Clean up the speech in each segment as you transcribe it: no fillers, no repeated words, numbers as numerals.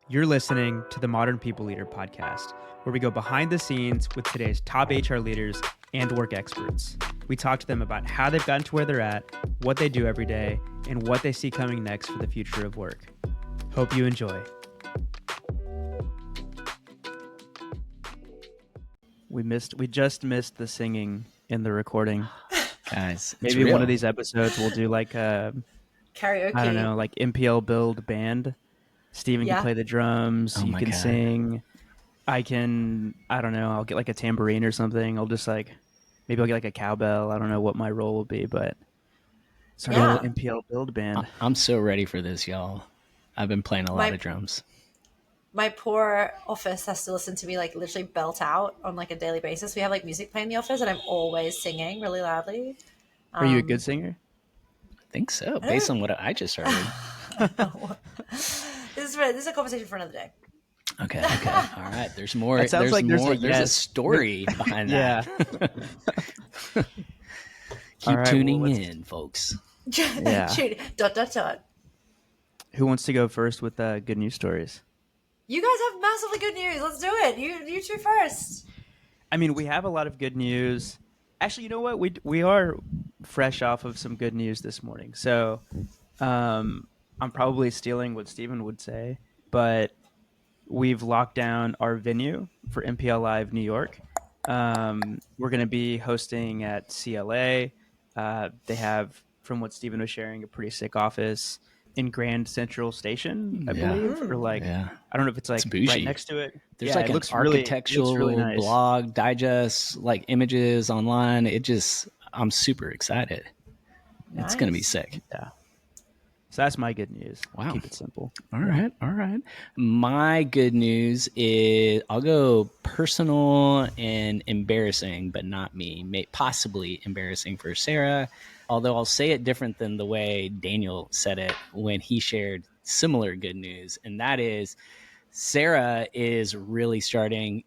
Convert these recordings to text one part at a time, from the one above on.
You're listening to the Modern People Leader podcast, where we go behind the scenes with today's top HR leaders and work experts. We talk to them about how they've gotten to where they're at, what they do every day, and what they see coming next for the future of work. Hope you enjoy. We just missed the singing in the recording. Guys, maybe one of these episodes we'll do like a karaoke. I don't know, like MPL Build band. Steven can play the drums. You can sing. I don't know. I'll get like a tambourine or something. I'll just maybe I'll get like a cowbell. I don't know what my role will be, but sort of an MPL Build band. I'm so ready for this, y'all. I've been playing a lot of drums. My poor office has to listen to me like literally belt out on like a daily basis. We have like music playing in the office and I'm always singing really loudly. Are you a good singer? I think so, based on what I just heard. This is a conversation for another day. Okay. All right. There's more. It sounds like there's a story behind that. Keep tuning in, folks. Yeah. Dot. Who wants to go first with good news stories? You guys have massively good news. Let's do it. You two first. I mean, we have a lot of good news. Actually, you know what? We are fresh off of some good news this morning. So I'm probably stealing what Steven would say, but we've locked down our venue for MPL Live New York. We're going to be hosting at CLA. They have, from what Steven was sharing, a pretty sick office in Grand Central Station, I believe. Or I don't know if it's right next to it. There's like an architectural really nice blog, digest, like images online. I'm super excited. Nice. It's going to be sick. Yeah. So that's my good news. Wow. Keep it simple. All right. My good news is I'll go personal and embarrassing, but not me. Possibly embarrassing for Sarah, although I'll say it different than the way Daniel said it when he shared similar good news. And that is Sarah is really starting,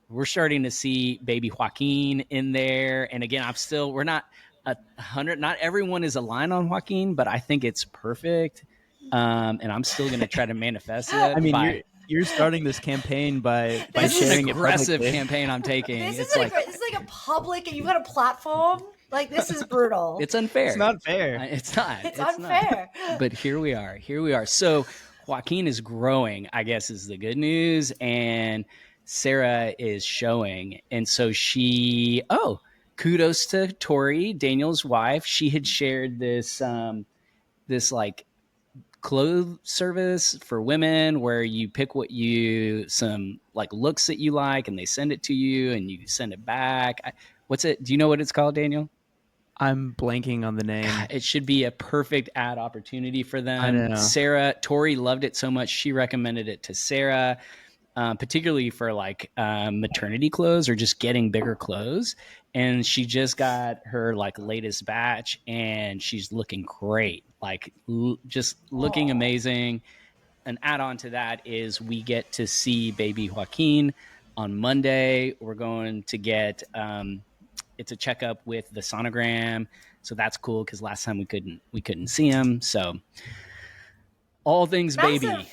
we're starting to see baby Joaquin in there. And again, we're not 100. Not everyone is aligned on Joaquin, but I think it's perfect. And I'm still going to try to manifest it. I mean, you're starting this campaign by sharing an aggressive campaign I'm taking. This is like a public, and you've got a platform. Like, this is brutal. It's unfair. It's not fair. It's not. It's unfair. Not. But here we are. So Joaquin is growing, I guess, is the good news, and Sarah is showing, and so kudos to Tori, Daniel's wife. She had shared this like clothes service for women where you pick some like looks that you like, and they send it to you, and you send it back. What's it? Do you know what it's called, Daniel? I'm blanking on the name. It should be a perfect ad opportunity for them. I know. Tori loved it so much, she recommended it to Sarah. Particularly for like maternity clothes or just getting bigger clothes. And she just got her like latest batch and she's looking great, like just looking amazing. An add-on to that is we get to see baby Joaquin on Monday. We're going to get it's a checkup with the sonogram. So that's cool because last time we couldn't see him. So all things baby.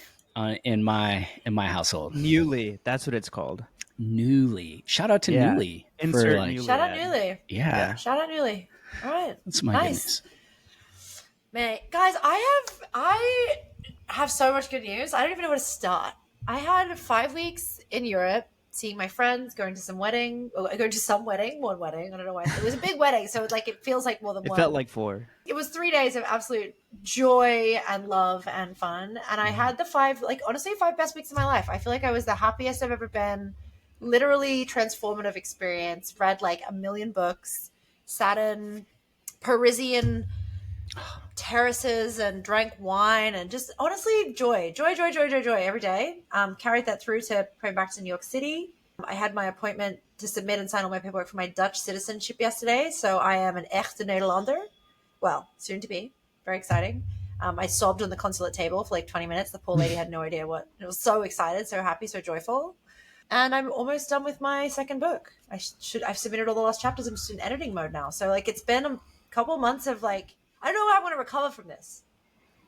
In my household. Newly, that's what it's called. Newly. Shout out to Newly. Newly. Shout out Newly. Yeah. Shout out Newly. All right. That's my goodness. Man, guys, I have so much good news. I don't even know where to start. I had 5 weeks in Europe, seeing my friends, going to some wedding. One wedding. I don't know why. It was a big wedding, so it feels like more than one. It felt like 4. It was 3 days of absolute joy and love and fun. And I had the 5 best weeks of my life. I feel like I was the happiest I've ever been. Literally transformative experience. Read like 1 million books. Sat in Parisian terraces and drank wine and just honestly joy every day. Carried that through to coming back to New York City. I had my appointment to submit and sign all my paperwork for my Dutch citizenship yesterday. So I am an echte Nederlander. Well, soon to be. Very exciting. I sobbed on the consulate table for like 20 minutes. The poor lady had no idea what. I was so excited, so happy, so joyful. And I'm almost done with my second book. I've submitted all the last chapters. I'm just in editing mode now. So like it's been a couple months of like, I don't know how I'm going to recover from this.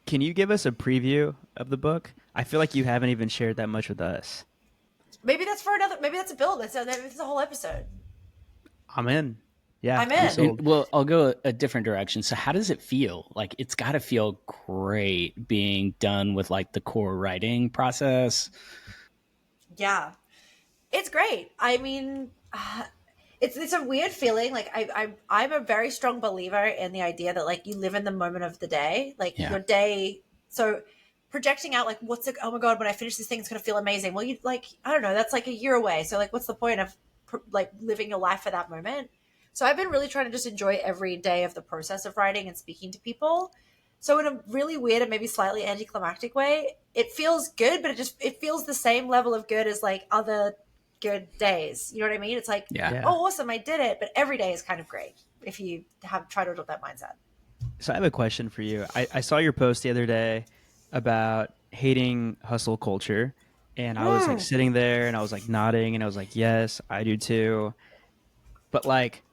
Can you give us a preview of the book? I feel like you haven't even shared that much with us. Maybe that's for another. Maybe that's a build. That's a whole episode. I'm in. Yeah, I'm I'm in. sold. Well, I'll go a different direction. So how does it feel? Like, it's got to feel great being done with like the core writing process. Yeah, it's great. I mean, it's a weird feeling. Like I'm a very strong believer in the idea that like you live in the moment of the day, like Yeah. your day. So projecting out like oh my god, when I finish this thing, it's gonna feel amazing. Well, you like I don't know, that's like a year away. So like, what's the point of like living your life for that moment? So I've been really trying to just enjoy every day of the process of writing and speaking to people. So in a really weird and maybe slightly anticlimactic way, it feels good, but it feels the same level of good as like other good days. You know what I mean? It's like, Yeah. oh, awesome, I did it. But every day is kind of great if you try to adopt that mindset. So I have a question for you. I saw your post the other day about hating hustle culture, and I was like sitting there and I was like nodding and I was like, yes, I do too. But like,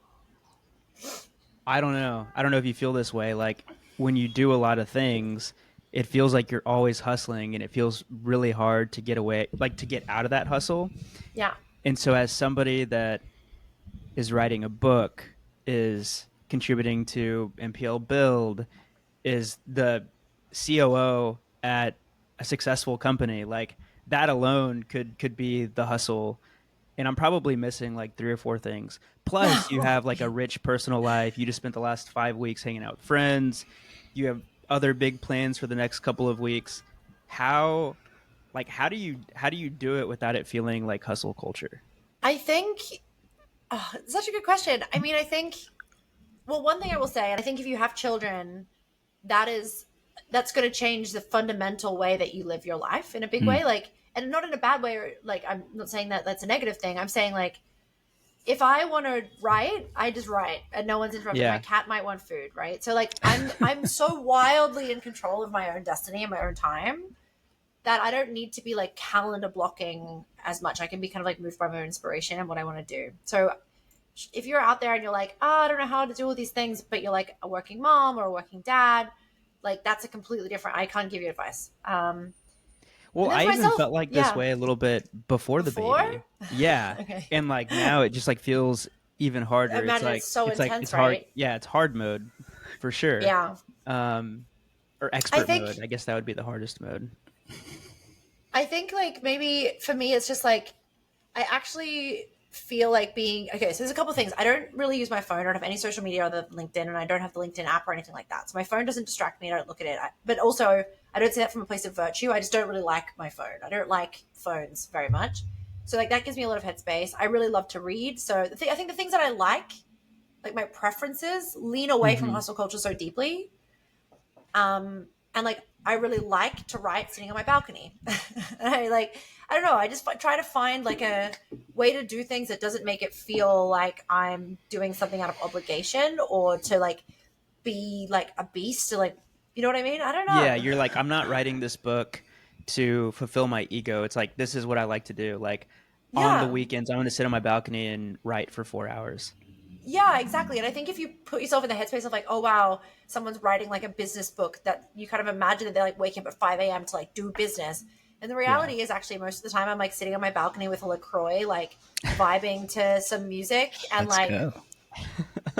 I don't know. I don't know if you feel this way. Like when you do a lot of things, it feels like you're always hustling and it feels really hard to get away, like to get out of that hustle. Yeah. And so as somebody that is writing a book, is contributing to MPL Build, is the COO at a successful company, like that alone could be the hustle. And I'm probably missing like 3 or 4 things. Plus, you have like a rich personal life. You just spent the last 5 weeks hanging out with friends. You have other big plans for the next couple of weeks. How how do you do it without it feeling like hustle culture? I think such a good question. I mean, I think, well, one thing I will say, and I think if you have children, that's going to change the fundamental way that you live your life in a big way. Like, and not in a bad way, or like, I'm not saying that that's a negative thing. I'm saying like, if I want to write, I just write and no one's interrupting. Yeah. My cat might want food, right? So like I'm so wildly in control of my own destiny and my own time that I don't need to be like calendar blocking as much. I can be kind of like moved by my own inspiration and what I want to do. So if you're out there and you're like, oh, I don't know how to do all these things, but you're like a working mom or a working dad, like that's a completely different, I can't give you advice. Well, I even felt like this way a little bit before the baby. Yeah. Okay. And like now it just like feels even harder. I imagine like it's so intense, like it's hard. right? Yeah, it's hard mode for sure. Yeah. Or expert mode. I guess that would be the hardest mode. I think like maybe for me it's just like I actually feel like being okay. So there's a couple of things. I don't really use my phone. I don't have any social media other than LinkedIn, and I don't have the LinkedIn app or anything like that. So my phone doesn't distract me. I don't look at it. But also, I don't say that from a place of virtue. I just don't really like my phone. I don't like phones very much. So like that gives me a lot of headspace. I really love to read. So I think the things that I like my preferences, lean away from hustle culture so deeply. And like I really like to write sitting on my balcony. I don't know. I just try to find like a way to do things that doesn't make it feel like I'm doing something out of obligation or to like be like a beast to like, you know what I mean? I don't know. Yeah, you're like, I'm not writing this book to fulfill my ego. It's like, this is what I like to do. Like on the weekends, I'm going to sit on my balcony and write for 4 hours. Yeah, exactly. And I think if you put yourself in the headspace of like, oh, wow, someone's writing like a business book, that you kind of imagine that they're like waking up at 5 a.m. to like do business. And the reality is actually most of the time I'm like sitting on my balcony with a LaCroix, like vibing to some music and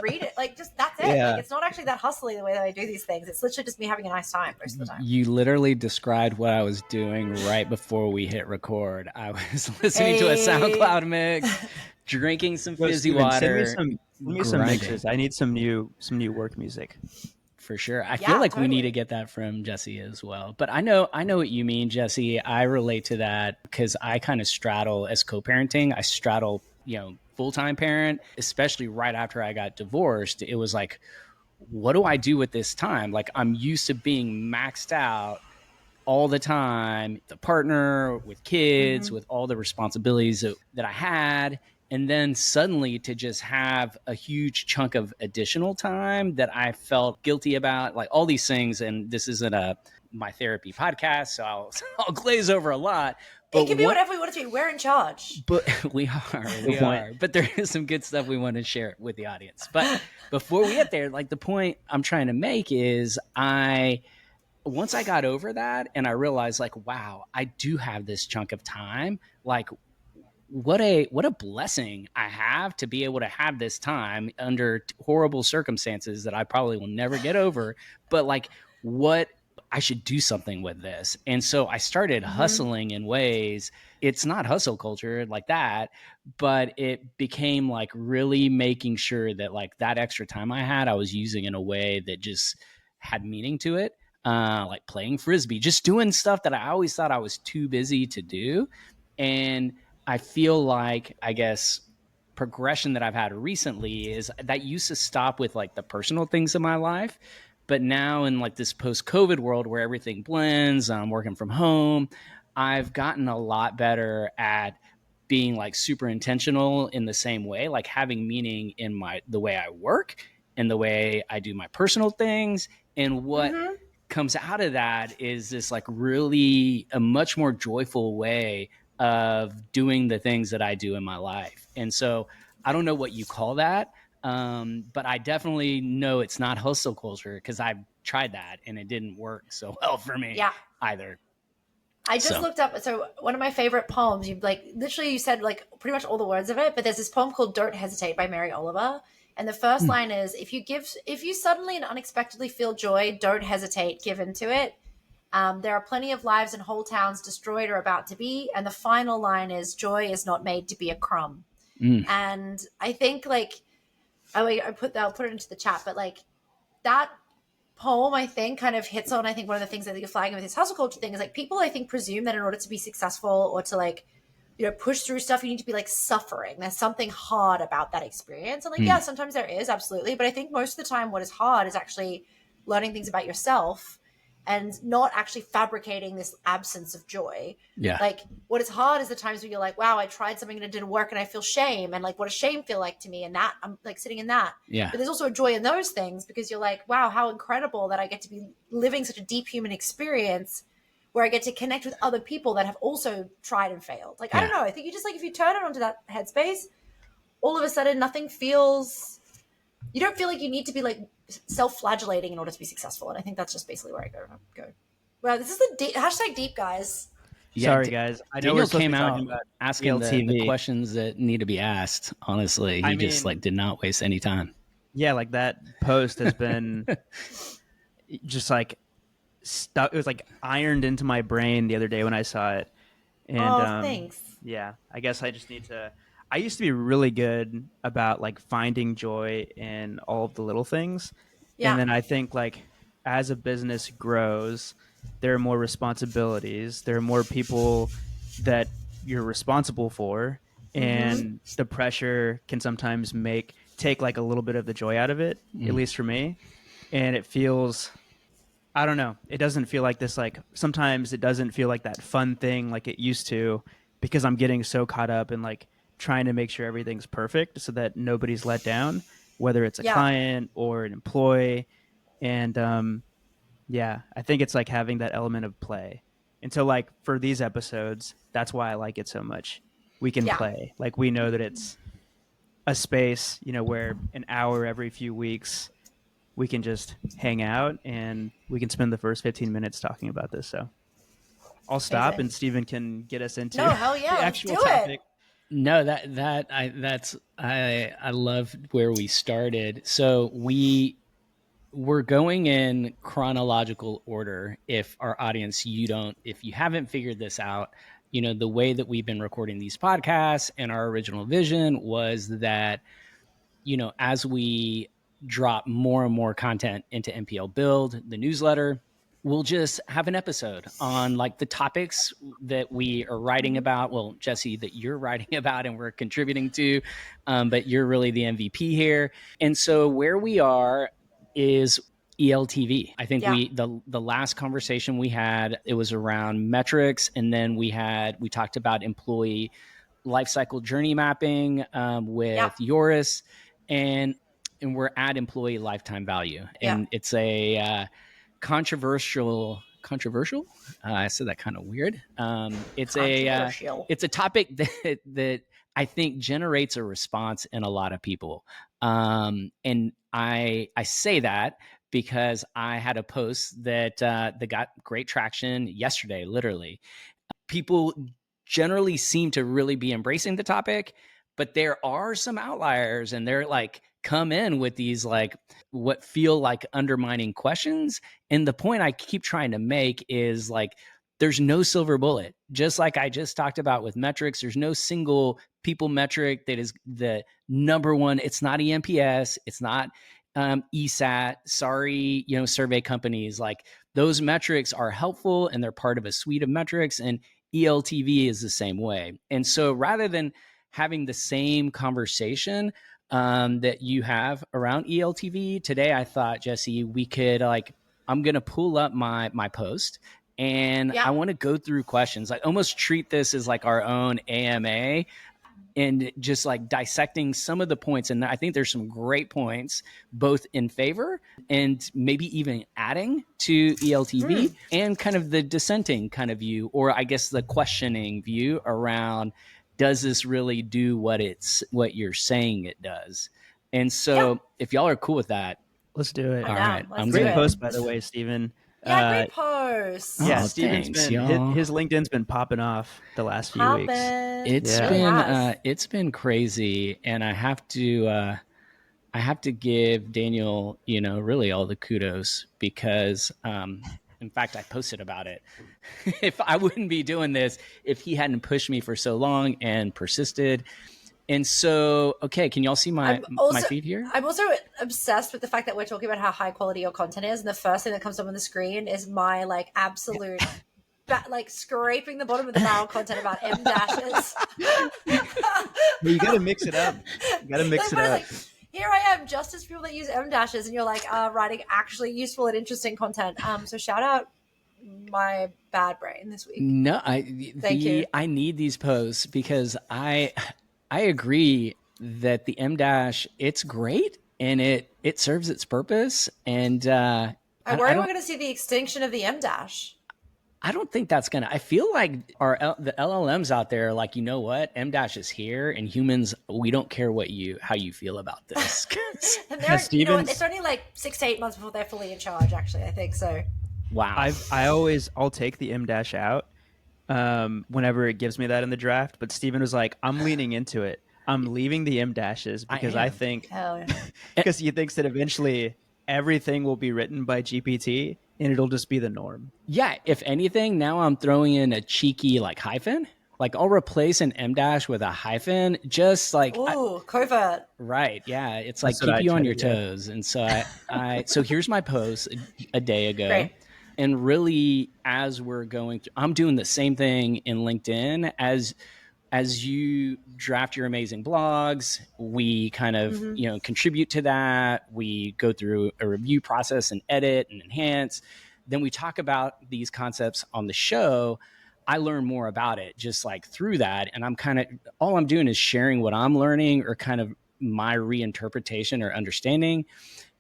read it. Like just that's it. Yeah. Like it's not actually that hustly the way that I do these things. It's literally just me having a nice time most of the time. You literally described what I was doing right before we hit record. I was listening to a SoundCloud mix, drinking some fizzy water. Send me some mixes. I need some new work music. For sure. I feel like we need to get that from Jesse as well. But I know what you mean, Jesse. I relate to that because I kind of straddle as co-parenting. I straddle, full-time parent, especially right after I got divorced. It was like, what do I do with this time? Like I'm used to being maxed out all the time, the partner, with kids, with all the responsibilities that I had. And then suddenly to just have a huge chunk of additional time that I felt guilty about, like all these things. And this isn't my therapy podcast, so I'll glaze over a lot. But it can be whatever we want to do. We're in charge. But we are. But there is some good stuff we want to share with the audience. But before we get there, like the point I'm trying to make is once I got over that and I realized like, wow, I do have this chunk of time, like what a blessing I have to be able to have this time under horrible circumstances that I probably will never get over, but like what I should do something with this. And so I started hustling in ways. It's not hustle culture like that, but it became like really making sure that like that extra time I had, I was using in a way that just had meaning to it. Like playing frisbee, just doing stuff that I always thought I was too busy to do. And I feel like, I guess, progression that I've had recently is that used to stop with like the personal things in my life. But now in like this post-COVID world where everything blends, I'm working from home, I've gotten a lot better at being like super intentional in the same way, like having meaning in the way I work and the way I do my personal things. And what comes out of that is this like really a much more joyful way of doing the things that I do in my life. And so I don't know what you call that, but I definitely know it's not hustle culture because I've tried that and it didn't work so well for me either. I just looked up. So one of my favorite poems, you like literally you said like pretty much all the words of it, but there's this poem called "Don't Hesitate" by Mary Oliver. And the first line is, if you suddenly and unexpectedly feel joy, don't hesitate, give into it. There are plenty of lives and whole towns destroyed or about to be. And the final line is, joy is not made to be a crumb. And I think like, I'll put it into the chat, but like that poem, I think, kind of hits on, I think one of the things that you're flagging with this hustle culture thing is like people, I think, presume that in order to be successful or to like, you know, push through stuff, you need to be like suffering. There's something hard about that experience. And like, yeah, sometimes there is, absolutely. But I think most of the time what is hard is actually learning things about yourself and not actually fabricating this absence of joy. Yeah. Like what is hard is the times where you're like, wow, I tried something and it didn't work and I feel shame. And like, what does shame feel like to me? And that I'm like sitting in that. Yeah. But there's also a joy in those things because you're like, wow, how incredible that I get to be living such a deep human experience where I get to connect with other people that have also tried and failed. Like, I don't know. I think you just like, if you turn it onto that headspace, all of a sudden nothing feels, you don't feel like you need to be like self-flagellating in order to be successful. And I think that's just basically where I go. Wow, this is the hashtag deep, guys. Yeah, Sorry, guys. I know Daniel we're came out about asking the questions that need to be asked. Honestly, he just like did not waste any time. Yeah, like that post has been just like stuck. It was like ironed into my brain the other day when I saw it. And thanks. Yeah, I guess I just need to. I used to be really good about like finding joy in all of the little things. Yeah. And then I think like as a business grows, there are more responsibilities. There are more people that you're responsible for. And the pressure can sometimes take like a little bit of the joy out of it, at least for me. And it feels, I don't know, it doesn't feel like this, like sometimes it doesn't feel like that fun thing like it used to because I'm getting so caught up in like trying to make sure everything's perfect so that nobody's let down, whether it's a client or an employee. And yeah, I think it's like having that element of play. And so like for these episodes, that's why I like it so much. We can play. Like we know that it's a space, you know, where an hour every few weeks we can just hang out and we can spend the first 15 minutes talking about this. So I'll stop and Stephen can get us into hell yeah, the actual let's do topic. It. No, I love where we started. So we're going in chronological order. If our audience, if you haven't figured this out, you know, the way that we've been recording these podcasts and our original vision was that, you know, as we drop more and more content into MPL Build, the newsletter, we'll just have an episode on like the topics that we are writing about. Well, Jesse, that you're writing about and we're contributing to, but you're really the MVP here. And so where we are is ELTV. I think the last conversation we had, it was around metrics. And then we talked about employee lifecycle journey mapping with Yoris, and we're at employee lifetime value. And it's a controversial. I said that kind of weird. It's a topic that I think generates a response in a lot of people. And I say that because I had a post that got great traction yesterday, literally. People generally seem to really be embracing the topic, but there are some outliers, and they're like come in with these like what feel like undermining questions. And the point I keep trying to make is like there's no silver bullet. Just like I just talked about with metrics, there's no single people metric that is the number one. It's not EMPS, it's not ESAT. Sorry, survey companies. Like those metrics are helpful and they're part of a suite of metrics, and ELTV is the same way. And so rather than having the same conversation that you have around ELTV today, I thought, Jesse, we could I'm going to pull up my post, and I want to go through questions. I almost treat this as like our own AMA, and just like dissecting some of the points. And I think there's some great points, both in favor and maybe even adding to ELTV and kind of the dissenting kind of view, or I guess the questioning view around, does this really do what you're saying it does? And so if y'all are cool with that, let's do it. All right. I'm great post, by the way, Steven. Yeah, great post. Yeah, Oh, Steven's thanks, been his LinkedIn's been popping off the last few weeks. It's been crazy, and I have to give Daniel, really all the kudos, because in fact I posted about it. If I wouldn't be doing this if he hadn't pushed me for so long and persisted. And so, okay, can y'all see my feed here? I'm also obsessed with the fact that we're talking about how high quality your content is, and the first thing that comes up on the screen is my like absolute scraping the bottom of the barrel content about M dashes. You gotta mix it up. Here I am, just as people that use M dashes, and you're like writing actually useful and interesting content. So shout out my bad brain this week. No, Thank you. I need these posts because I agree that the M dash, it's great and it serves its purpose. And I worry we're going to see the extinction of the M dash. I don't think that's gonna. I feel like the LLMs out there are like, you know what, M dash is here, and humans, we don't care how you feel about this. And it's only like 6 to 8 months before they're fully in charge. Actually, I think so. Wow. I'll take the M dash out whenever it gives me that in the draft. But Steven was like, I'm leaning into it. I'm leaving the M dashes because I think because he thinks that eventually everything will be written by GPT and it'll just be the norm. Yeah, if anything, now I'm throwing in a cheeky like hyphen. Like I'll replace an M dash with a hyphen, just like covert. Right? Yeah, it's like keep you on your toes. And so so here's my post a day ago. Great. And really, as we're going through, I'm doing the same thing in LinkedIn as you draft your amazing blogs. We kind of contribute to that. We go through a review process and edit and enhance. Then we talk about these concepts on the show. I learn more about it just like through that, and all I'm doing is sharing what I'm learning or kind of my reinterpretation or understanding,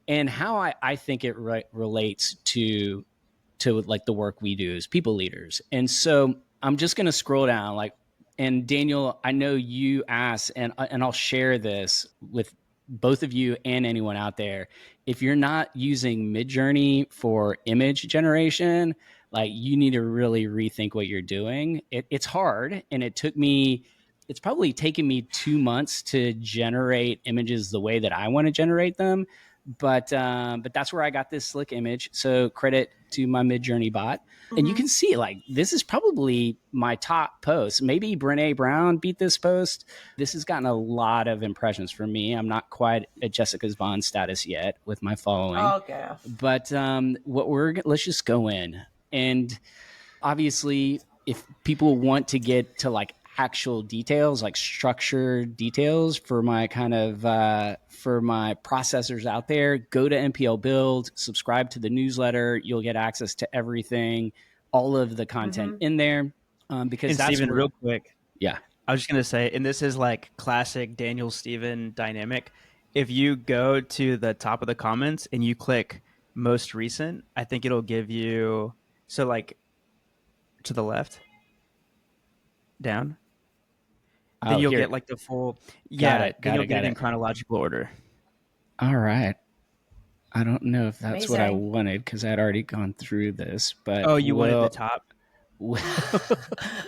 and how I think it relates to like the work we do as people leaders. And so I'm just going to scroll down, and Daniel, I know you asked, and I'll share this with both of you and anyone out there. If you're not using Midjourney for image generation, like you need to really rethink what you're doing. It's hard, and it's probably taken me 2 months to generate images the way that I want to generate them. But that's where I got this slick image. So credit to my Midjourney bot. Mm-hmm. And you can see like this is probably my top post. Maybe Brene Brown beat this post. This has gotten a lot of impressions for me. I'm not quite at Jessica Zwaan status yet with my following. Okay. But let's just go in. And obviously, if people want to get to like actual details, like structured details for my kind of for my processors out there, go to MPL Build, subscribe to the newsletter. You'll get access to everything, all of the content in there. Because and that's Steven, real quick. Yeah. I was just going to say, and this is like classic Daniel Steven dynamic. If you go to the top of the comments and you click most recent, I think it'll give you, so like to the left, down. Then you'll get like the full, then you'll get it in chronological order. All right. I don't know if that's what I Amazing. wanted because I'd already gone through this, but Oh, you wanted the top. we'll,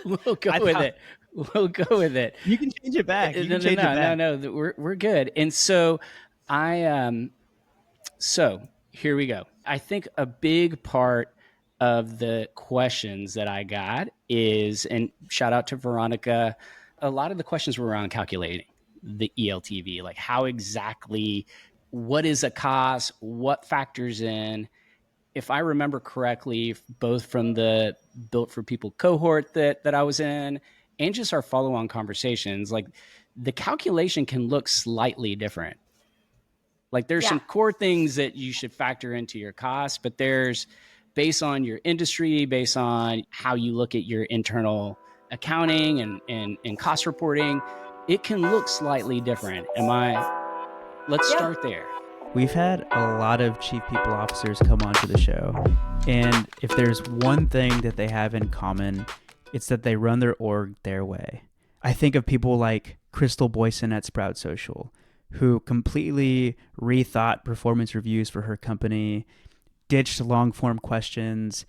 we'll go I with thought it. We'll go with it. you can change it back. You No, can no, change it no, no, back. no. We're good. And so I so here we go. I think a big part of the questions that I got is, and shout out to Veronica, a lot of the questions were around calculating the ELTV, like how exactly, what is a cost, what factors in. If I remember correctly, both from the Built for People cohort that I was in and just our follow-on conversations, like the calculation can look slightly different. Like there's Yeah. some core things that you should factor into your costs, but there's based on your industry, based on how you look at your internal accounting and cost reporting, it can look slightly different. Let's Yeah. start there. We've had a lot of chief people officers come onto the show, and if there's one thing that they have in common, it's that they run their org their way. I think of people like Crystal Boyson at Sprout Social, who completely rethought performance reviews for her company, ditched long form questions,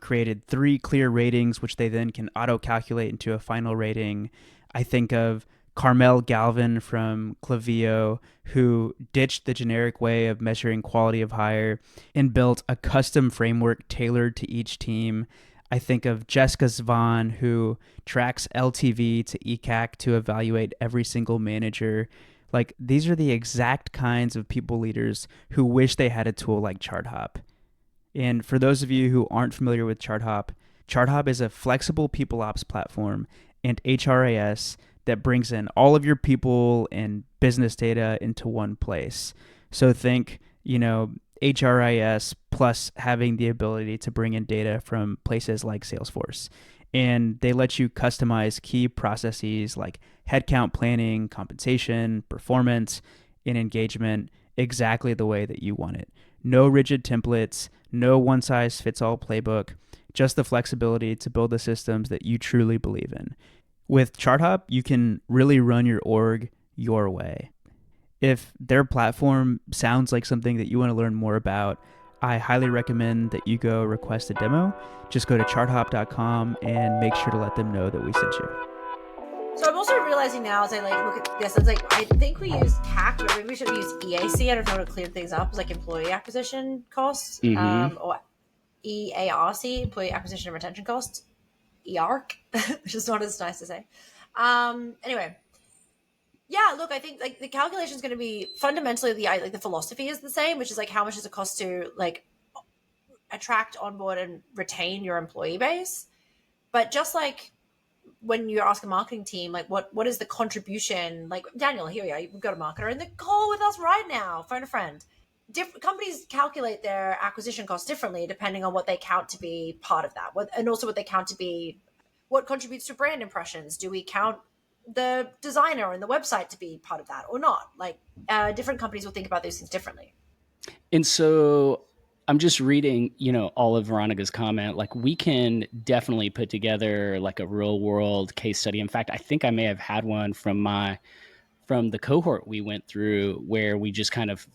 created 3 clear ratings, which they then can auto calculate into a final rating. I think of Carmel Galvin from Klaviyo, who ditched the generic way of measuring quality of hire and built a custom framework tailored to each team. I think of Jessica Zwaan, who tracks LTV to ECAC to evaluate every single manager. Like, these are the exact kinds of people leaders who wish they had a tool like ChartHop. And for those of you who aren't familiar with ChartHop, ChartHop is a flexible people ops platform and HRIS that brings in all of your people and business data into one place. So think, HRIS plus having the ability to bring in data from places like Salesforce. And they let you customize key processes like headcount planning, compensation, performance, and engagement exactly the way that you want it. No rigid templates, no one-size-fits-all playbook, just the flexibility to build the systems that you truly believe in. With ChartHop, you can really run your org your way. If their platform sounds like something that you want to learn more about, I highly recommend that you go request a demo. Just go to charthop.com and make sure to let them know that we sent you. So I'm also realizing now as I look at this, it's like I think we use CAC, but maybe we should use EAC. I don't know how to clear things up. It's like employee acquisition costs, or EARC, employee acquisition and retention costs, EARC, which is not as nice to say. Anyway, yeah. Look, I think like the calculation is going to be fundamentally the philosophy is the same, which is like how much does it cost to like attract, onboard, and retain your employee base. But just like when you ask a marketing team, like what is the contribution? Like Daniel, here we are. We've got a marketer in the call with us right now. Phone a friend. Different companies calculate their acquisition costs differently depending on what they count to be part of that, and also what they count to be what contributes to brand impressions. Do we count the designer and the website to be part of that or not? Like different companies will think about those things differently. And so I'm just reading, all of Veronica's comment. Like we can definitely put together like a real world case study. In fact, I think I may have had one from the cohort we went through where we just kind of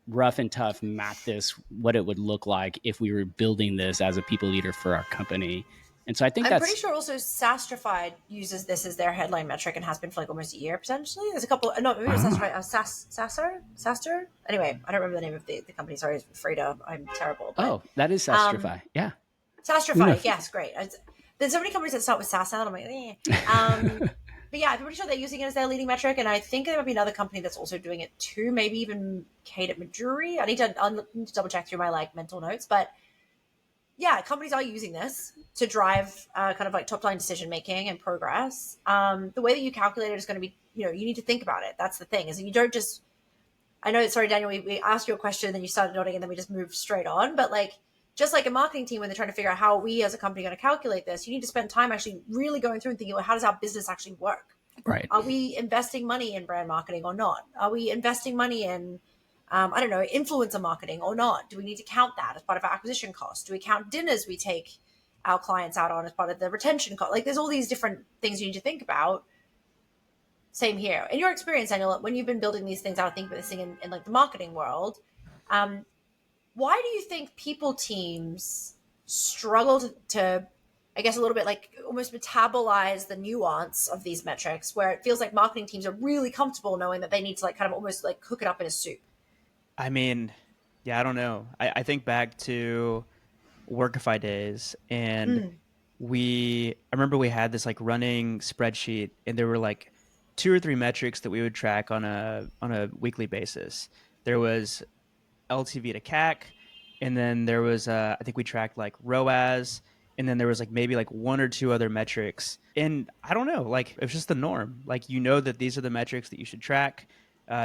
rough and tough map this, what it would look like if we were building this as a people leader for our company. And so I think I'm pretty sure also Sastrified uses this as their headline metric and has been for like almost a year potentially. There's a couple, no, maybe it was Sastrified, Saster? Anyway, I don't remember the name of the company. Sorry, Freda. I'm terrible. But, that is Sastrify. Yeah. Sastrify, yes, great. There's so many companies that start with Sasa, and I'm like, eh. But yeah, I'm pretty sure they're using it as their leading metric, and I think there might be another company that's also doing it too, maybe even Kate at Midjourney. I'll need to double check through my mental notes, but yeah, companies are using this to drive kind of like top line decision making and progress. The way that you calculate it is going to be, you need to think about it. That's the thing, is that you don't just. I know, sorry, Daniel, we asked you a question, then you started nodding, and then we just moved straight on. But just like a marketing team, when they're trying to figure out how we as a company are going to calculate this, you need to spend time actually really going through and thinking, well, how does our business actually work? Right. Are we investing money in brand marketing or not? Are we investing money in, influencer marketing or not? Do we need to count that as part of our acquisition costs? Do we count dinners we take our clients out on as part of the retention cost? There's all these different things you need to think about. Same here. In your experience, Daniel, when you've been building these things out, think about this thing in the marketing world, why do you think people teams struggle to I guess a little bit like almost metabolize the nuance of these metrics, where it feels like marketing teams are really comfortable knowing that they need to like kind of almost like cook it up in a soup? I mean, yeah, I don't know. I think back to Workify days, and Mm. I remember we had this like running spreadsheet, and there were like two or three metrics that we would track on a weekly basis. There was LTV to CAC, and then there was I think we tracked like ROAS, and then there was like maybe like one or two other metrics. And I don't know, like it was just the norm. Like you know that these are the metrics that you should track.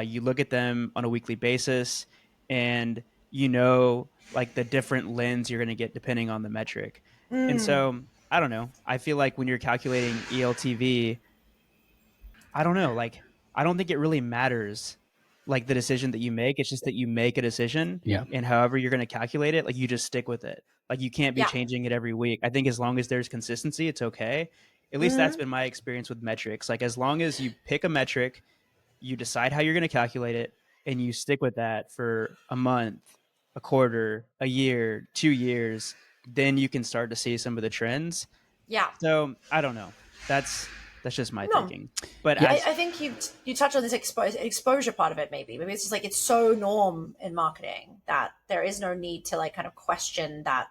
You look at them on a weekly basis, and you know like the different lens you're going to get depending on the metric. And Mm. so I don't know. I feel like when you're calculating ELTV, I don't know. Like, I don't think it really matters, like the decision that you make. It's just that you make a decision, Yeah. and however you're going to calculate it, like you just stick with it. Like you can't be Yeah. changing it every week. I think as long as there's consistency, it's okay. At least that's Mm. been my experience with metrics. Like as long as you pick a metric, you decide how you're going to calculate it, and you stick with that for a month, a quarter, a year, 2 years, then you can start to see some of the trends. Yeah. So I don't know. That's just my No. thinking. But Yeah. as I think you touch on this exposure part of it. Maybe it's just like it's so norm in marketing that there is no need to like kind of question that.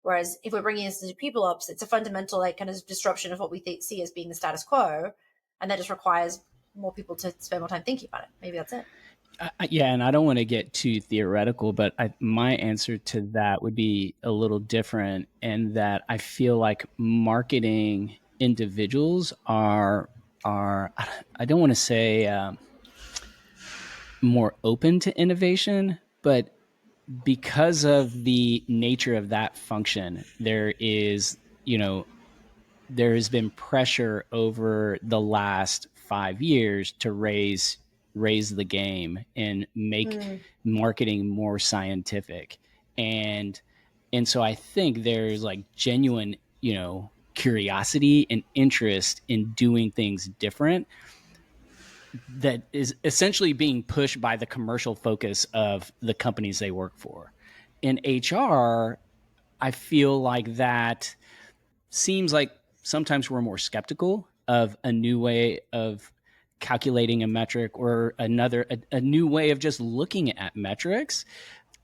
Whereas if we're bringing this into people ops, it's a fundamental like kind of disruption of what we see as being the status quo, and that just requires more people to spend more time thinking about it. Maybe that's it. Yeah, and I don't want to get too theoretical, but my answer to that would be a little different in that I feel like marketing individuals are I don't want to say more open to innovation, but because of the nature of that function, there is, there has been pressure over the last 5 years to raise the game and make Mm. marketing more scientific. And so I think there's like genuine, curiosity and interest in doing things different that is essentially being pushed by the commercial focus of the companies they work for. In HR, I feel like that seems like sometimes we're more skeptical of a new way of calculating a metric or a new way of just looking at metrics.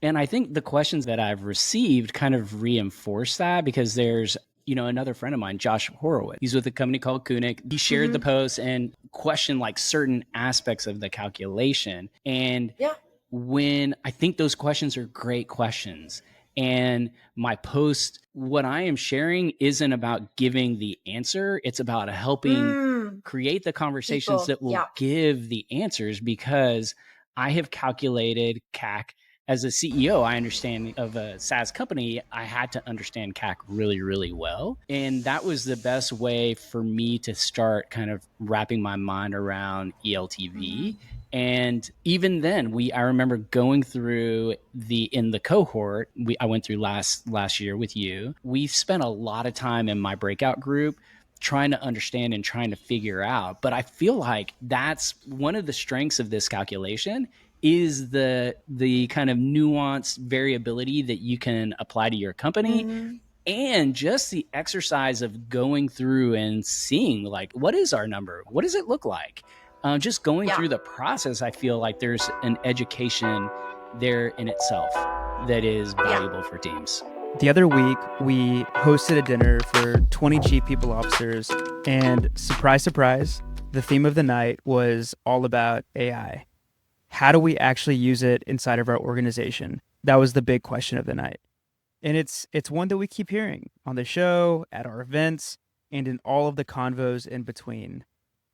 And I think the questions that I've received kind of reinforce that, because there's, another friend of mine, Josh Horowitz, he's with a company called Kunik. He shared the Mm-hmm. post and questioned like certain aspects of the calculation. And Yeah. when I think those questions are great questions, and my post, what I am sharing isn't about giving the answer, it's about helping Mm. create the conversations People. that will Yeah. give the answers, because I have calculated CAC. As a CEO, I understand of a SaaS company, I had to understand CAC really, really well. And that was the best way for me to start kind of wrapping my mind around ELTV. Mm-hmm. And even then, I remember going through in the cohort I went through last year with you. We spent a lot of time in my breakout group trying to understand and trying to figure out. But I feel like that's one of the strengths of this calculation, is the kind of nuanced variability that you can apply to your company, Mm-hmm. and just the exercise of going through and seeing like, what is our number, what does it look like, just going Yeah. through the process. I feel like there's an education there in itself that is valuable for teams. The other week, we hosted a dinner for 20 chief people officers, and surprise, surprise, the theme of the night was all about AI. How do we actually use it inside of our organization? That was the big question of the night. And it's one that we keep hearing on the show, at our events, and in all of the convos in between.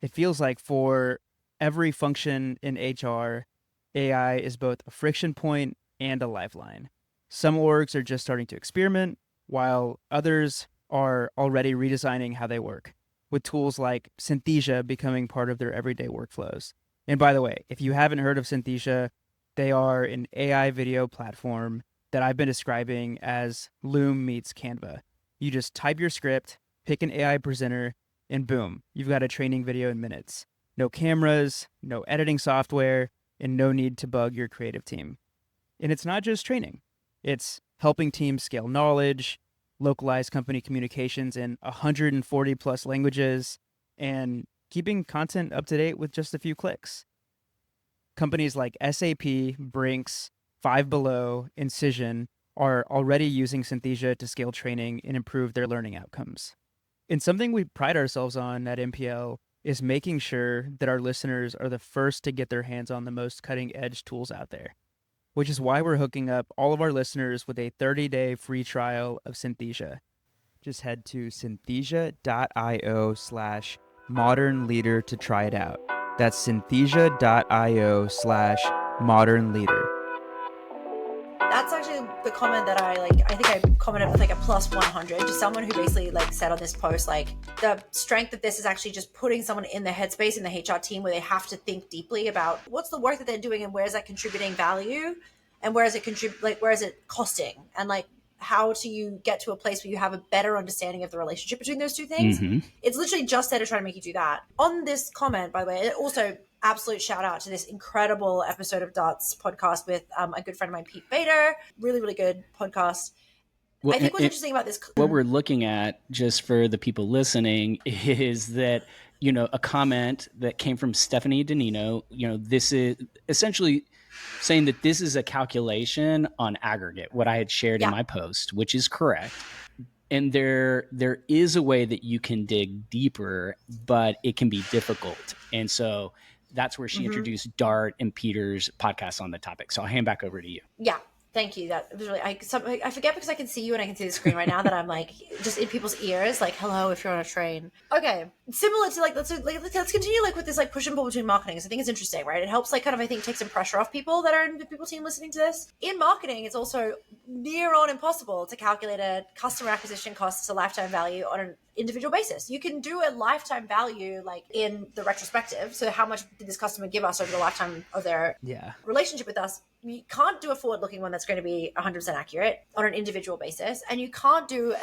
It feels like for every function in HR, AI is both a friction point and a lifeline. Some orgs are just starting to experiment, while others are already redesigning how they work, with tools like Synthesia becoming part of their everyday workflows. And by the way, if you haven't heard of Synthesia, they are an AI video platform that I've been describing as Loom meets Canva. You just type your script, pick an AI presenter, and boom, you've got a training video in minutes. No cameras, no editing software, and no need to bug your creative team. And it's not just training. It's helping teams scale knowledge, localize company communications in 140 plus languages, and keeping content up to date with just a few clicks. Companies like SAP, Brinks, Five Below, Incision are already using Synthesia to scale training and improve their learning outcomes. And something we pride ourselves on at MPL is making sure that our listeners are the first to get their hands on the most cutting edge tools out there, which is why we're hooking up all of our listeners with a 30-day free trial of Synthesia. Just head to synthesia.io/modern leader to try it out. That's synthesia.io/modern leader. That's actually the comment that I think I commented with like a plus 100 to someone who basically like said on this post, like the strength of this is actually just putting someone in the headspace in the HR team where they have to think deeply about what's the work that they're doing and where is that contributing value and where is it where is it costing, and like how do you get to a place where you have a better understanding of the relationship between those two things. It's literally just there to try to make you do that. On this comment, by the way, it also absolute shout out to this incredible episode of Dart's podcast with a good friend of mine, Pete Bader. Really, really good podcast. Well, I think what's interesting about this, what we're looking at, just for the people listening, is that, you know, a comment that came from Stephanie Danino, you know, this is essentially saying that this is a calculation on aggregate, what I had shared in my post, which is correct. And there is a way that you can dig deeper, but it can be difficult. And so that's where she introduced Dart and Peter's podcast on the topic. So I'll hand back over to you. Yeah. Thank you. That was really, I forget because I can see you and I can see the screen right now that I'm like just in people's ears, like, hello, if you're on a train. Okay. Similar to like, let's continue like with this like push and pull between marketing. So I think it's interesting, right? It helps like kind of, I think, take some pressure off people that are in the people team listening to this. In marketing, it's also near on impossible to calculate a customer acquisition cost to lifetime value on an individual basis. You can do a lifetime value like in the retrospective. So how much did this customer give us over the lifetime of their relationship with us? You can't do a forward-looking one that's going to be 100% accurate on an individual basis. And you can't do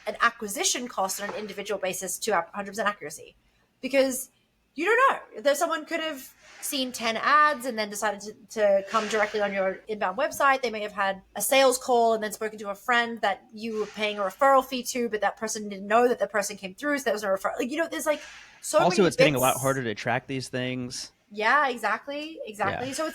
an acquisition cost on an individual basis to 100% accuracy because you don't know. There's someone could have seen 10 ads and then decided to come directly on your inbound website. They may have had a sales call and then spoken to a friend that you were paying a referral fee to, but that person didn't know that the person came through. So there was no referral. Like, you know, there's like so many Also, it's bits. getting a lot harder to track these things. Yeah, exactly. Yeah. So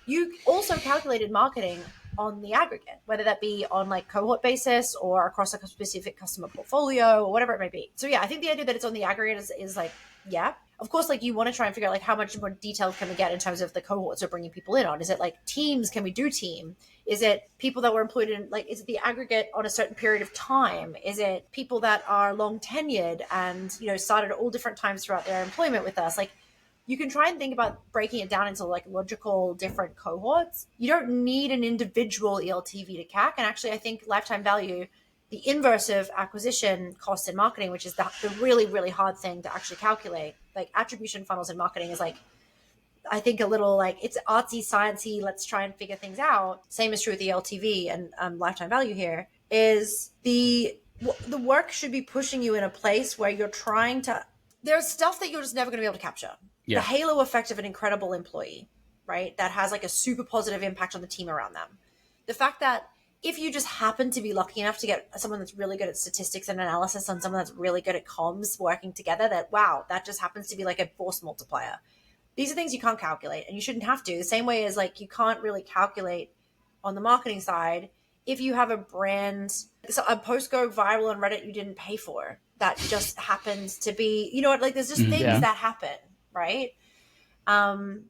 you also calculated marketing on the aggregate, whether that be on like cohort basis or across a specific customer portfolio or whatever it may be. So yeah, I think the idea that it's on the aggregate is like, yeah, of course, like you want to try and figure out like how much more detailed can we get in terms of the cohorts we're bringing people in on? Is it like teams? Can we do team? Is it people that were employed in like, is it the aggregate on a certain period of time? Is it people that are long tenured and, you know, started at all different times throughout their employment with us? Like, you can try and think about breaking it down into like logical different cohorts. You don't need an individual ELTV to CAC. And actually, I think lifetime value, the inverse of acquisition cost in marketing, which is the really, really hard thing to actually calculate, like attribution funnels in marketing is like, I think a little like it's artsy, sciencey, let's try and figure things out. Same is true with the LTV and lifetime value here is the work should be pushing you in a place where you're trying to, there's stuff that you're just never going to be able to capture. Yeah. The halo effect of an incredible employee, right? That has like a super positive impact on the team around them. The fact that if you just happen to be lucky enough to get someone that's really good at statistics and analysis and someone that's really good at comms working together, that, wow, that just happens to be like a force multiplier. These are things you can't calculate and you shouldn't have to. The same way as like you can't really calculate on the marketing side if you have a brand, so a post go viral on Reddit you didn't pay for, that just happens to be, you know what, like there's just things that happen. Right. And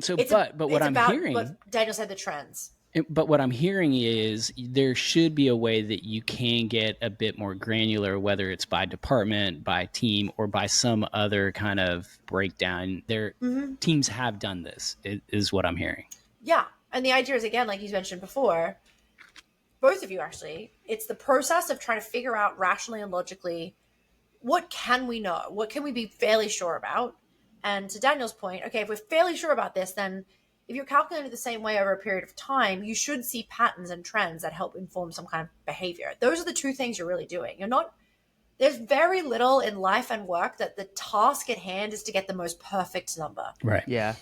so, but what I'm hearing, what Daniel said, the trends. But what I'm hearing is there should be a way that you can get a bit more granular, whether it's by department, by team, or by some other kind of breakdown. Their teams have done this, is what I'm hearing. Yeah. And the idea is, again, like you mentioned before, both of you actually, it's the process of trying to figure out rationally and logically, what can we know? What can we be fairly sure about? And to Daniel's point, okay, if we're fairly sure about this, then if you're calculating the same way over a period of time, you should see patterns and trends that help inform some kind of behavior. Those are the two things you're really doing. There's very little in life and work that the task at hand is to get the most perfect number. Right. Yeah.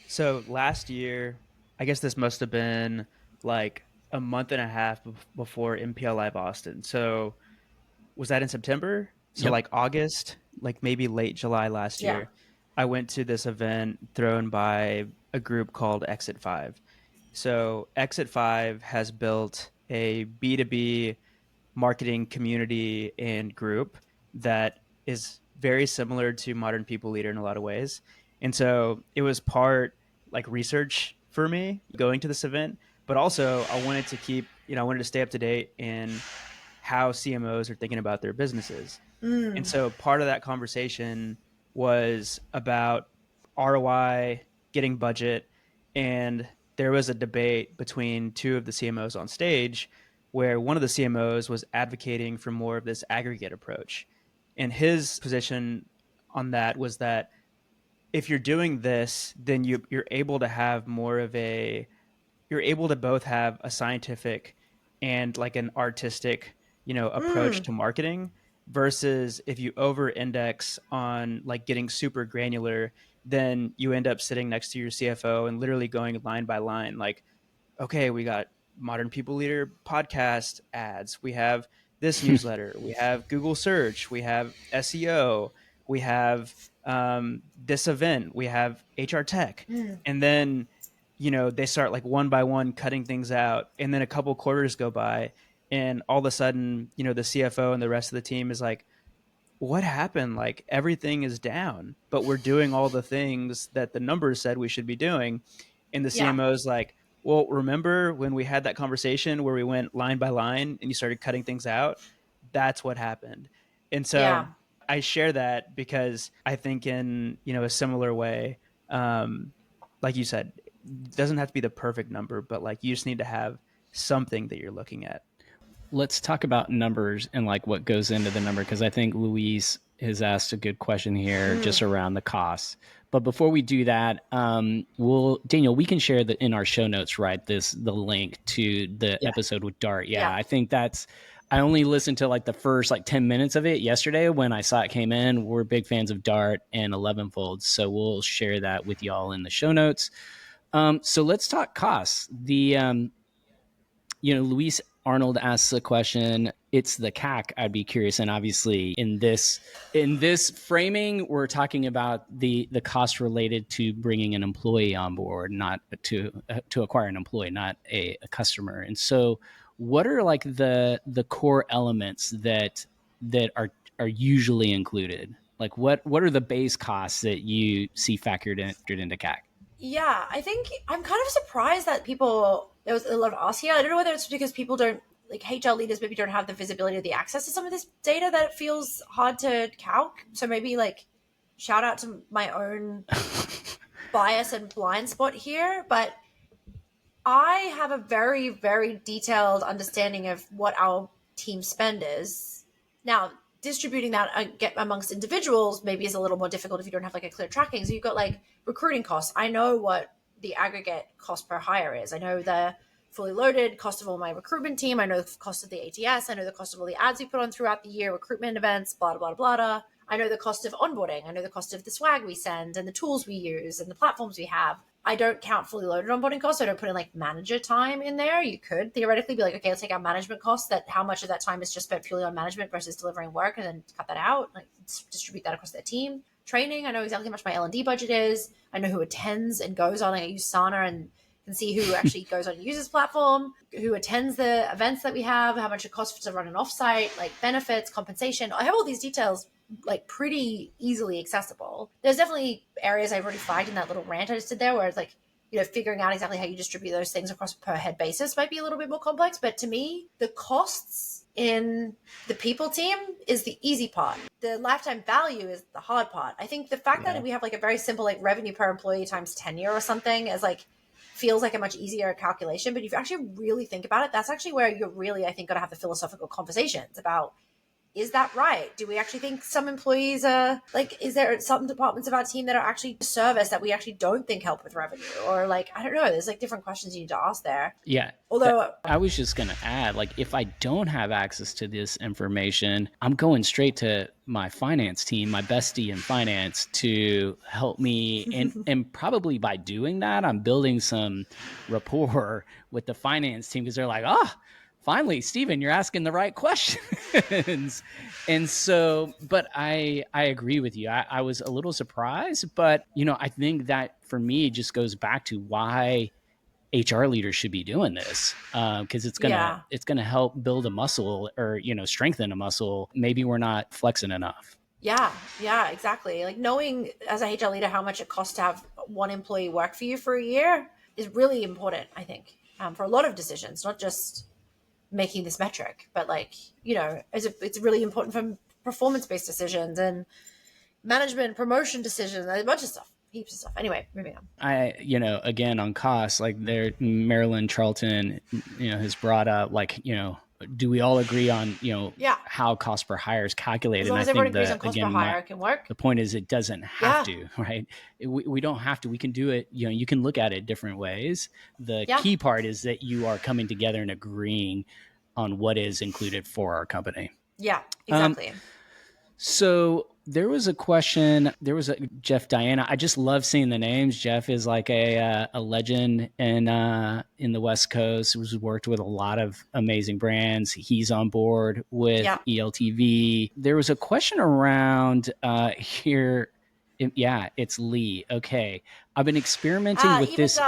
So last year, I guess this must have been like a month and a half before MPL Live Austin. So was that in September? So Yep. like August, like maybe late July last Yeah. year, I went to this event thrown by a group called Exit 5. So Exit 5 has built a B2B marketing community and group that is very similar to Modern People Leader in a lot of ways. And so it was part like research for me going to this event, but also I wanted to keep, I wanted to stay up to date in how CMOs are thinking about their businesses. And Mm. so part of that conversation was about ROI, getting budget, and there was a debate between two of the CMOs on stage where one of the CMOs was advocating for more of this aggregate approach. And his position on that was that if you're doing this, then you're able to have more of a you're able to both have a scientific and like an artistic, approach Mm. to marketing versus if you over index on like getting super granular, then you end up sitting next to your CFO and literally going line by line like, okay, we got Modern People Leader podcast ads. We have this newsletter. We have Google search. We have SEO. We have this event. We have HR tech. Mm. And then, they start like one by one cutting things out. And then a couple quarters go by. And all of a sudden, the CFO and the rest of the team is like, what happened? Like everything is down, but we're doing all the things that the numbers said we should be doing. And the Yeah. CMO is like, well, remember when we had that conversation where we went line by line and you started cutting things out? That's what happened. And so Yeah. I share that because I think in, a similar way, like you said, it doesn't have to be the perfect number, but like you just need to have something that you're looking at. Let's talk about numbers and like what goes into the number, because I think Louise has asked a good question here Mm. just around the costs. But before we do that, Daniel, we can share that in our show notes, right? The link to the Yeah. episode with Dart. Yeah, Yeah. I think I only listened to like the first like 10 minutes of it yesterday when I saw it came in. We're big fans of Dart and 11-fold. So we'll share that with y'all in the show notes. So let's talk costs. Luis Arnold asks a question. It's the CAC. I'd be curious, and obviously in this framing, we're talking about the cost related to bringing an employee on board, not to acquire an employee, not a customer. And so, what are like the core elements that are usually included? Like what are the base costs that you see factored into CAC? Yeah, I think I'm kind of surprised that there was a lot of us here. I don't know whether it's because people don't, like HR leaders maybe don't have the visibility or the access to some of this data that it feels hard to calc. So maybe like shout out to my own bias and blind spot here. But I have a very, very detailed understanding of what our team spend is. Now, distributing that amongst individuals maybe is a little more difficult if you don't have like a clear tracking. So you've got like recruiting costs. I know what the aggregate cost per hire is. I know the fully loaded cost of all my recruitment team. I know the cost of the ATS. I know the cost of all the ads we put on throughout the year, recruitment events, blah, blah, blah, blah. I know the cost of onboarding. I know the cost of the swag we send and the tools we use and the platforms we have. I don't count fully loaded onboarding costs. So I don't put in like manager time in there. You could theoretically be like, okay, let's take our management costs, that how much of that time is just spent purely on management versus delivering work, and then cut that out, like distribute that across their team. Training, I know exactly how much my L&D budget is. I know who attends and goes on. I use Sana and can see who actually goes on and uses platform, who attends the events that we have, how much it costs to run an offsite, like benefits, compensation. I have all these details like pretty easily accessible. There's definitely areas I've already flagged in that little rant I just did there where it's like, figuring out exactly how you distribute those things across a per head basis might be a little bit more complex. But to me, the costs in the people team is the easy part. The lifetime value is the hard part. I think the fact that we have like a very simple like revenue per employee times tenure or something is like feels like a much easier calculation. But if you actually really think about it, that's actually where you're really, I think, going to have the philosophical conversations about, is that right? Do we actually think some employees are like, is there some departments of our team that are actually service that we actually don't think help with revenue? Or like, I don't know, there's like different questions you need to ask there. Yeah. Although I was just going to add, like, if I don't have access to this information, I'm going straight to my finance team, my bestie in finance, to help me. And probably by doing that, I'm building some rapport with the finance team, because they're like, finally, Steven, you're asking the right questions. And so, but I agree with you. I was a little surprised, but, I think that for me, it just goes back to why HR leaders should be doing this, because it's gonna help build a muscle, or strengthen a muscle. Maybe we're not flexing enough. Yeah, exactly. Like knowing as a HR leader how much it costs to have one employee work for you for a year is really important, I think, for a lot of decisions, not just making this metric, but like, it's really important for performance-based decisions and management, promotion decisions, a bunch of stuff. Heaps of stuff. Anyway, moving on. Again, on costs, like Marilyn Charlton, has brought up, like, do we all agree on, how cost per hire is calculated? As long as everyone agrees on cost per hire, it can work. The point is, it doesn't have to, right? We don't have to. We can do it. You can look at it different ways. The key part is that you are coming together and agreeing on what is included for our company. Yeah, exactly. So there was a question. There was a Jeff Diana. I just love seeing the names. Jeff is like a legend in the West Coast. He's worked with a lot of amazing brands. He's on board with ELTV. There was a question around here. It's Lee. Okay. I've been experimenting with this.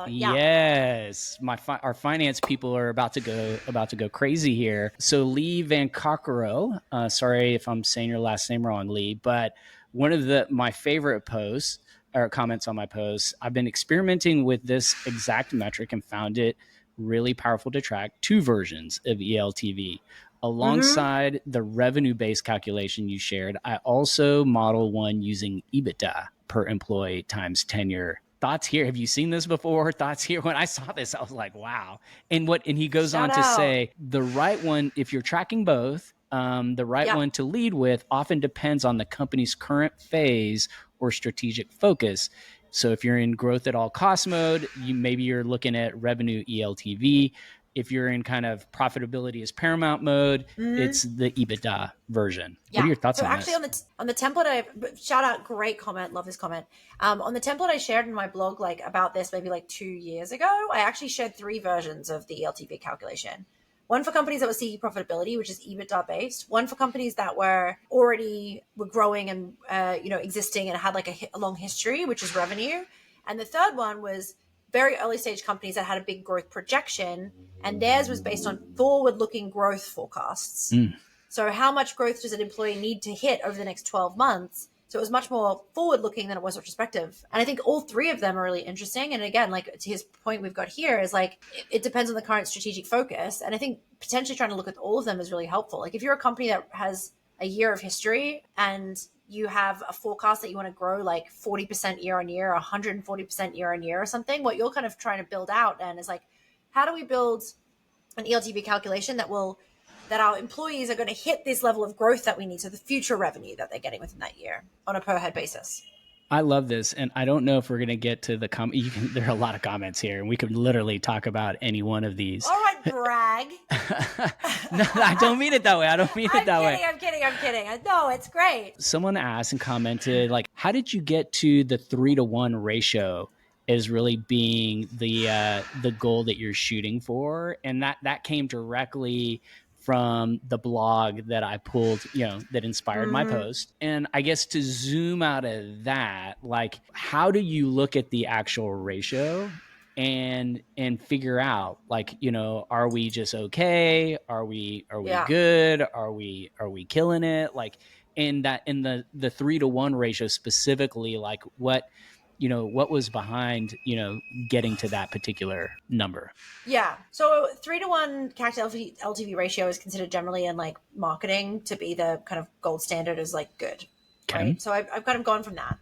Yes. Our finance people are about to go crazy here. So Lee Van Cockero, sorry if I'm saying your last name wrong, Lee, but one of my favorite posts or comments on my posts, I've been experimenting with this exact metric and found it really powerful to track 2 versions of ELTV. Alongside the revenue-based calculation you shared, I also model one using EBITDA per employee times tenure. Thoughts here? Have you seen this before? Thoughts here? When I saw this, I was like, wow. And he goes on to say, the right one, if you're tracking both, the right one to lead with often depends on the company's current phase or strategic focus. So if you're in growth at all cost mode, you're looking at revenue ELTV. If you're in kind of profitability is paramount mode, it's the EBITDA version. What are your thoughts on this? So actually on the template, shout out, great comment. Love this comment. On the template I shared in my blog, like about this, maybe like 2 years ago, I actually shared 3 versions of the ELTV calculation. One for companies that were seeking profitability, which is EBITDA based. One for companies that were growing and, existing and had like a long history, which is revenue. And the third one was very early stage companies that had a big growth projection, and theirs was based on forward-looking growth forecasts. So how much growth does an employee need to hit over the next 12 months? So it was much more forward-looking than it was retrospective. And I think all 3 of them are really interesting. And again, like to his point we've got here is like, it depends on the current strategic focus. And I think potentially trying to look at all of them is really helpful. Like if you're a company that has a year of history and you have a forecast that you want to grow like 40% year on year, 140% year on year or something, what you're kind of trying to build out then is like, how do we build an ELTV calculation that our employees are going to hit this level of growth that we need, so the future revenue that they're getting within that year on a per head basis. I love this. And I don't know if we're going to get to the there are a lot of comments here, and we could literally talk about any one of these. All right, brag. No, I don't mean it that way. I'm kidding. No, it's great. Someone asked and commented, like, how did you get to the 3-to-1 ratio as really being the goal that you're shooting for? And that came directly from the blog that I pulled, that inspired my post. And I guess to zoom out of that, like, how do you look at the actual ratio and figure out, like, are we just okay? Are we good? Are we killing it? Like, in the 3-to-1 ratio specifically, like what was behind, getting to that particular number? Yeah. So 3-to-1 CAC to LTV ratio is considered generally in like marketing to be the kind of gold standard, is like good. Okay. Right? So I've kind of gone from that.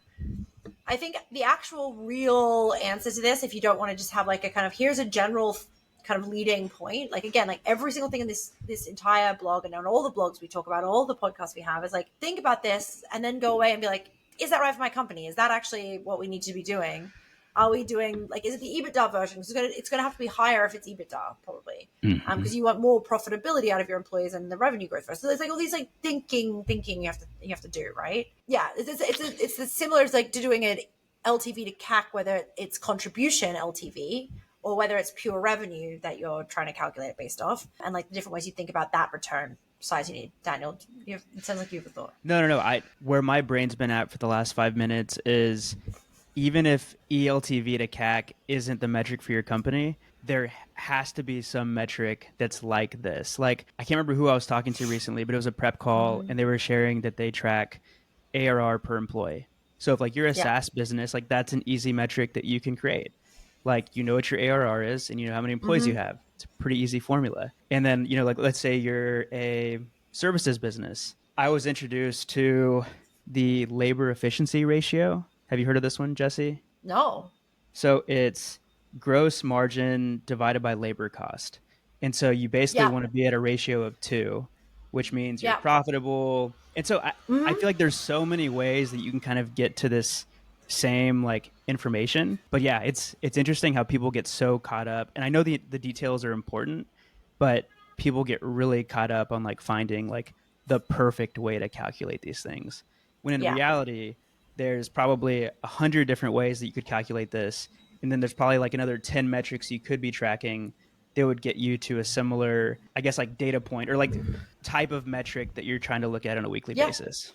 I think the actual real answer to this, if you don't want to just have like a kind of, here's a general kind of leading point. Like, again, like every single thing in this entire blog and on all the blogs we talk about, all the podcasts we have is like, think about this and then go away and be like, is that right for my company? Is that actually what we need to be doing? Are we doing, like, is it the EBITDA version? It's going to have to be higher if it's EBITDA, probably. Because you want more profitability out of your employees and the revenue growth first. So there's like all these like thinking you have to do, right? Yeah, it's as similar as like to doing an LTV to CAC, whether it's contribution LTV or whether it's pure revenue that you're trying to calculate it based off, and like the different ways you think about that return size you need. Daniel, it sounds like you have a thought. No. Where my brain's been at for the last 5 minutes is, even if ELTV to CAC isn't the metric for your company, there has to be some metric that's like this. Like, I can't remember who I was talking to recently, but it was a prep call, and they were sharing that they track ARR per employee. So if like you're a SaaS business, like that's an easy metric that you can create. Like, you know what your ARR is and you know how many employees you have. It's a pretty easy formula. And then, like, let's say you're a services business. I was introduced to the labor efficiency ratio. Have you heard of this one, Jesse? No. So it's gross margin divided by labor cost. And so you basically want to be at a ratio of 2, which means you're profitable. And so I feel like there's so many ways that you can kind of get to this same like information. But yeah, it's interesting how people get so caught up. And I know the details are important, but people get really caught up on like finding like the perfect way to calculate these things. When in reality, there's probably 100 different ways that you could calculate this. And then there's probably like another 10 metrics you could be tracking that would get you to a similar, I guess, like data point or like type of metric that you're trying to look at on a weekly basis.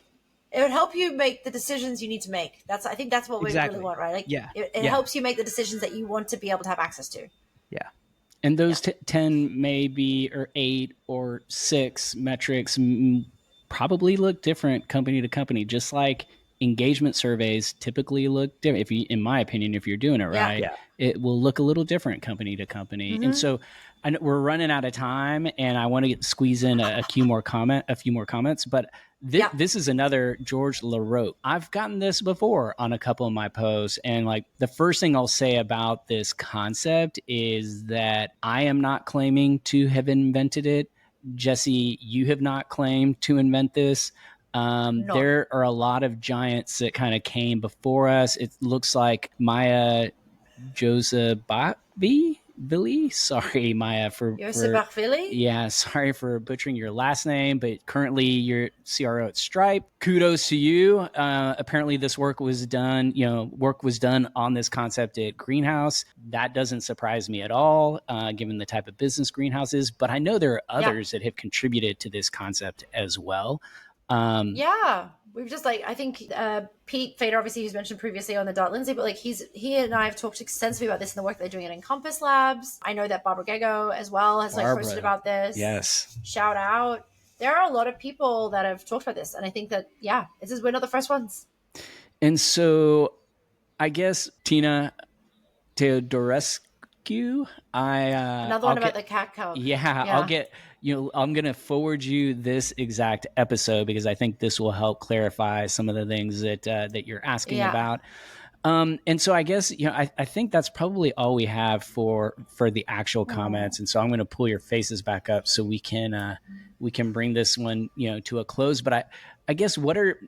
It would help you make the decisions you need to make. I think that's what we really want, right? Like, it helps you make the decisions that you want to be able to have access to. Yeah. And those 10 maybe, or 8 or 6 metrics probably look different company to company, just like engagement surveys typically look different. If you, in my opinion, if you're doing it right, it will look a little different company to company. And so I know we're running out of time, and I want to squeeze in a few more comments, but this is another George LaRoche. I've gotten this before on a couple of my posts, and like the first thing I'll say about this concept is that I am not claiming to have invented it. Jesse, you have not claimed to invent this. No. There are a lot of giants that kind of came before us. It looks like Maya Joseph-Billy. Sorry, Maya, sorry for butchering your last name, but currently you're CRO at Stripe. Kudos to you. Apparently this work was done on this concept at Greenhouse. That doesn't surprise me at all, given the type of business Greenhouse is, but I know there are others that have contributed to this concept as well. We've just like, I think Pete Fader, obviously, who's mentioned previously on the Dot Lindsay, but like he and I have talked extensively about this in the work they're doing at Encompass Labs. I know that Barbara Gego as well has like posted about this. Yes. Shout out. There are a lot of people that have talked about this. And I think that, we're not the first ones. And so I guess Tina Teodorescu, another one about the CAC count. I'll get, I'm going to forward you this exact episode because I think this will help clarify some of the things that you're asking about. And so I guess, I think that's probably all we have for the actual comments. And so I'm going to pull your faces back up so we can bring this one, to a close. But I guess, what are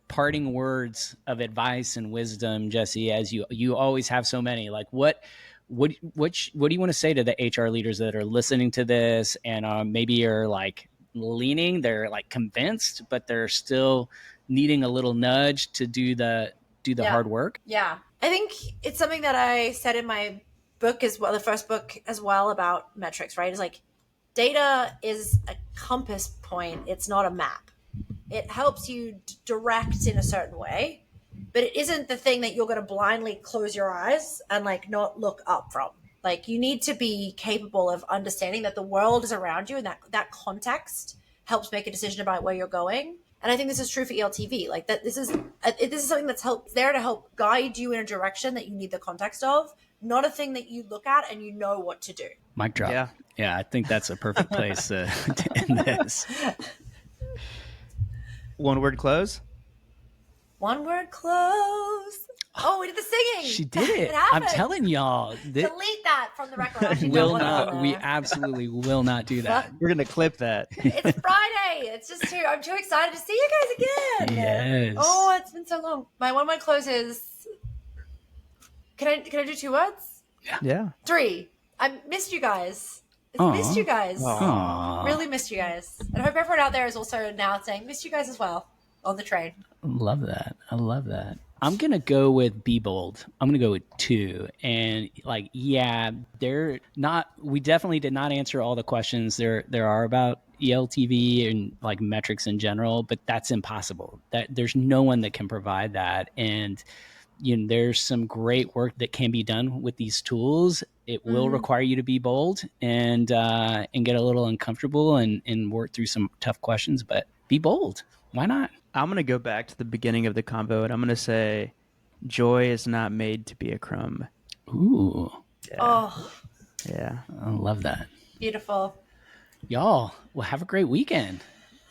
parting words of advice and wisdom, Jesse, as you always have so many? Like, what do you want to say to the HR leaders that are listening to this and maybe are like leaning, they're like convinced, but they're still needing a little nudge to do the hard work? Yeah. I think it's something that I said in my book as well, the first book as well, about metrics, right? It's like, data is a compass point. It's not a map. It helps you direct in a certain way, but it isn't the thing that you're going to blindly close your eyes and like not look up from. Like, you need to be capable of understanding that the world is around you, and that context helps make a decision about where you're going. And I think this is true for ELTV. Like, that this is something that's there to help guide you in a direction that you need the context of, not a thing that you look at and you know what to do. Mic drop. Yeah, I think that's a perfect place to end this. One word close. Oh, we did the singing. She did it. It I'm happened. telling y'all. Delete that from the record. I actually don't Will want it on not. there. We absolutely will not do that. We're gonna clip that. It's Friday. It's just I'm too excited to see you guys again. Yes. Oh, it's been so long. One of my closes. Can I do 2 words? Yeah. 3. I missed you guys. Aw. Missed you guys. Aw. Really missed you guys. And I hope everyone out there is also now saying missed you guys as well on the train. Love that. I love that. I'm going to go with be bold. I'm going to go with 2. And like, yeah, we definitely did not answer all the questions there are about ELTV and like metrics in general, but that's impossible. There's no one that can provide that. And there's some great work that can be done with these tools. It will require you to be bold and get a little uncomfortable and work through some tough questions, but be bold. Why not? I'm going to go back to the beginning of the convo, and I'm going to say joy is not made to be a crumb. Ooh. Yeah. Oh, Yeah. I love that. beautiful. Y'all, well, have a great weekend.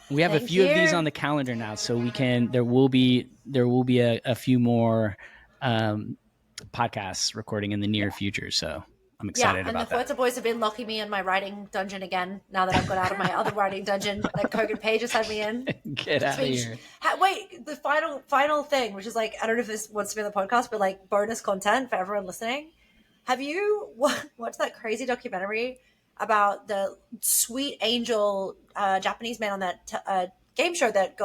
We have a Thank few of you. these on the calendar now, so there will be a few more podcasts recording in the near future. So I'm excited and about the that. Forza boys have been locking me in my writing dungeon again. Now that I've got out of my other writing dungeon that Kogan Page has had me in. Get out of here. Wait, the final thing, which is like, I don't know if this wants to be on the podcast, but like bonus content for everyone listening. Have you watched that crazy documentary about the sweet angel Japanese man on that game show that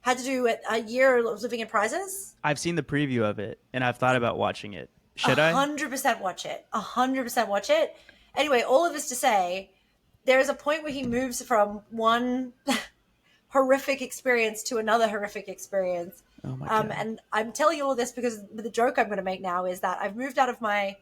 had to do with a year of living in prizes? I've seen the preview of it, and I've thought about watching it. Should I? 100% watch it. 100% watch it. Anyway, all of this to say, there is a point where he moves from one horrific experience to another horrific experience. Oh my God. And I'm telling you all this because the joke I'm going to make now is that I've moved out of my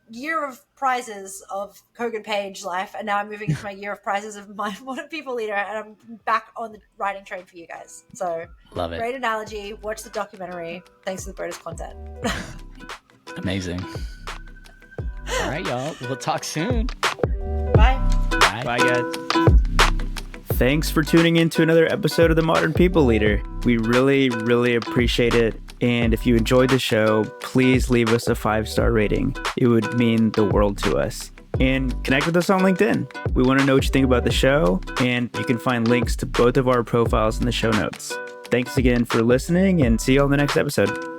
year of prizes of Kogan Page life, and now I'm moving into my year of prizes of my Modern People Leader, and I'm back on the writing train for you guys. So, Love it. Great analogy. Watch the documentary. Thanks for the bonus content. Amazing. All right, y'all. We'll talk soon. Bye. Bye. Bye, guys. Thanks for tuning in to another episode of the Modern People Leader. We really, really appreciate it. And if you enjoyed the show, please leave us a 5-star rating. It would mean the world to us. And connect with us on LinkedIn. We want to know what you think about the show, and you can find links to both of our profiles in the show notes. Thanks again for listening, and see you on the next episode.